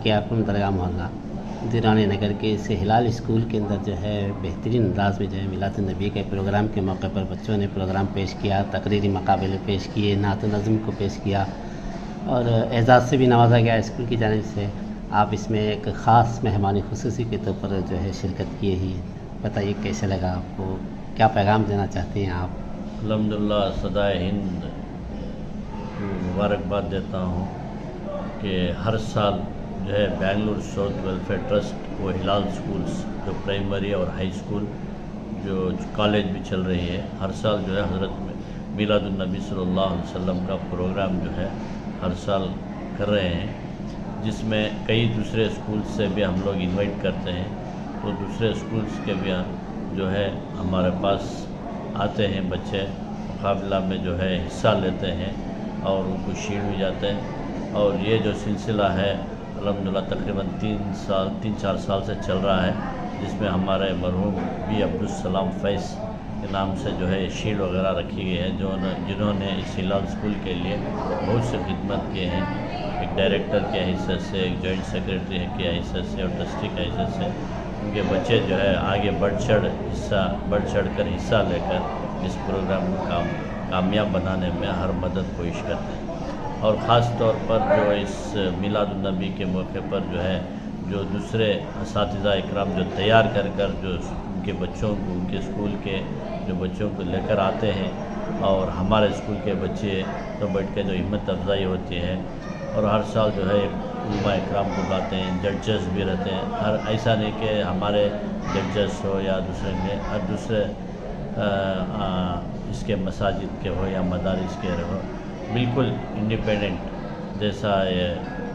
वाक़या अपने दरगाह मोहल्ला दिरानी नगर के इस हिलाल स्कूल के अंदर जो है बेहतरीन अंदाज में जो है मिलाद-उन-नबी के प्रोग्राम के मौके पर बच्चों ने प्रोग्राम पेश किया, तकरीरी मकाबले पेश किए, नात नज़्म को पेश किया और एजाज़ से भी नवाजा गया स्कूल की जानिब से। आप इसमें एक ख़ास मेहमान खुसूसी के तौर पर जो है शिरकत किए ही, बताइए कैसे लगा आपको, क्या पैगाम देना चाहते हैं आप? अल्हम्दुलिल्लाह सदाए हिंद मुबारकबाद देता हूँ कि हर साल जो है बेंगलुरु साउथ वेलफेयर ट्रस्ट को हिलाल स्कूल्स जो प्राइमरी और हाई स्कूल जो कॉलेज भी चल रही है, हर साल जो है हज़रत मिलादुन्नबी सल्लल्लाहु अलैहि वसल्लम का प्रोग्राम जो है हर साल कर रहे हैं, जिसमें कई दूसरे स्कूल्स से भी हम लोग इनवाइट करते हैं। तो दूसरे स्कूल्स के भी जो है हमारे पास आते हैं बच्चे, मुकाबला में जो है हिस्सा लेते हैं और उनको शील्ड भी जाते हैं। और ये जो सिलसिला है अल्हम्दुलिल्लाह तकरीबन 3-4 साल से चल रहा है, जिसमें हमारे मरहूम बी अब्दुलसलाम फैज़ के नाम से जो है शील्ड वगैरह रखी गई है, जिन्होंने इस हिलाल स्कूल के लिए बहुत से खिदमत किए हैं, एक डायरेक्टर के हैसियत से, एक जॉइंट सेक्रेटरी की हैसियत से और ट्रस्टी की हैसियत से उनके बच्चे जो है आगे बढ़ चढ़ कर हिस्सा लेकर इस प्रोग्राम को कामयाब बनाने में हर मदद कोशिश करते हैं। और ख़ास तौर पर जो इस मिलादुन्नबी के मौके पर जो है जो दूसरे असातिज़ा इकराम जो तैयार कर जो उनके बच्चों को उनके स्कूल के जो बच्चों को लेकर आते हैं और हमारे स्कूल के बच्चे तो बैठ के जो हिम्मत अफजाई होती है और हर साल जो है उलमा इकराम को बुलाते हैं, जजेस भी रहते हैं। हर ऐसा नहीं कि हमारे जजेस हो या दूसरे में हर दूसरे इसके मसाजिद के हो या मदारिस के हो, बिल्कुल इंडिपेंडेंट जैसा ये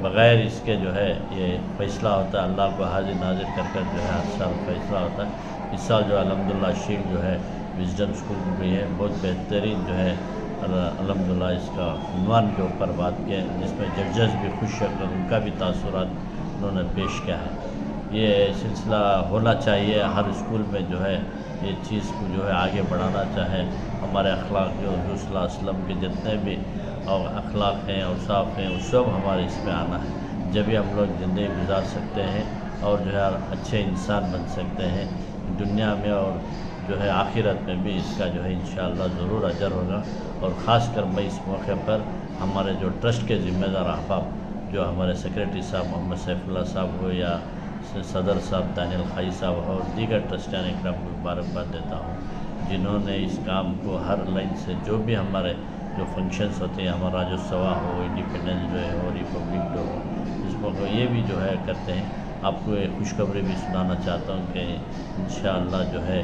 बग़ैर इसके जो है ये फ़ैसला होता है, अल्लाह को हाजिर नाजिर कर जो है हर साल फ़ैसला होता है। इस साल जो अल्हम्दुलिल्लाह शील्ड जो है विज़डम स्कूल में भी है, बहुत बेहतरीन जो है अल्हम्दुलिल्लाह इसका उन्वान के ऊपर बात किया, जिसमें जजेस भी खुश होकर उनका भी तासुरात उन्होंने पेश किया है। ये सिलसिला होना चाहिए हर स्कूल में जो है ये चीज़ को जो है आगे बढ़ाना चाहे। हमारे अखलाक जो हुज़ूर सल्लल्लाहु अलैहि वसल्लम के जितने भी और अखलाक हैं और साफ़ हैं, वो सब हमारे इसमें आना है, जब भी हम लोग ज़िंदगी गुजार सकते हैं और जो है अच्छे इंसान बन सकते हैं दुनिया में और जो है आखिरत में भी इसका जो है इंशाअल्लाह ज़रूर अजर होगा। और ख़ास कर मैं इस मौके पर हमारे जो ट्रस्ट के ज़िम्मेदार अहबाब जो हमारे सेक्रेटरी साहब मोहम्मद सैफुल्लाह साहब हो या सदर साहब दानियल खाई साहब हो और दीगर ट्रस्टियान इकराम को मुबारकबाद देता हूँ, जिन्होंने इस काम को हर लाइन से जो भी हमारे जो फंक्शंस होते हैं, हमारा जो सवा हो, इंडिपेंडेंस डे हो, रिपब्लिक डे हो, इस मौके ये भी जो है करते हैं। आपको एक खुशखबरी भी सुनाना चाहता हूँ कि इंशाअल्लाह जो है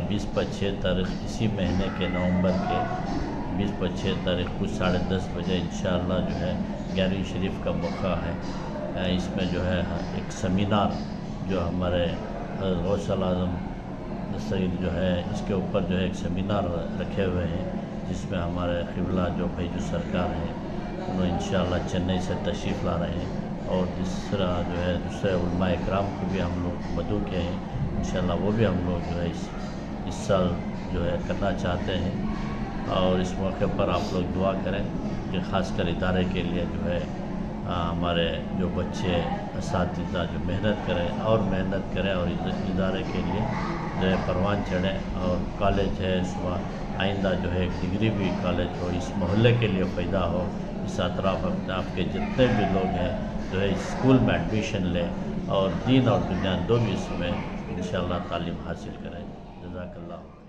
20-25 तारीख़ इसी महीने के नवंबर के 20-25 तारीख़ कुछ 10:30 बजे इंशाअल्लाह जो है 11वीं शरीफ का मौका है। इसमें जो है एक सेमिनार जो हमारे गौसल आज़म सईद जो है इसके ऊपर जो है एक सेमिनार रखे हुए हैं, जिसमें हमारे क़िबला जो फैज़ सरकार हैं उन्होंने इंशाअल्लाह चेन्नई से तशरीफ़ ला रहे हैं और दूसरा जो है दूसरे उलमा इकराम को भी हम लोग मदऊ किए हैं। इंशाअल्लाह वो भी हम लोग जो है इस साल जो है करना चाहते हैं। और इस मौके पर आप लोग दुआ करें कि ख़ासकर इदारे के लिए जो है हमारे जो बच्चे असातिज़ा जो मेहनत करें और इदारे के लिए जो है परवान चढ़ें और कॉलेज है सुबह आइंदा जो है एक डिग्री भी कॉलेज हो, इस मोहल्ले के लिए फ़ायदा हो, इस अतराफ़ आपके जितने भी लोग हैं जो है स्कूल में एडमिशन लें और दीन और दुनिया दो भी इसमें इंशाअल्लाह तालीम हासिल करें। जज़ाकल्लाह।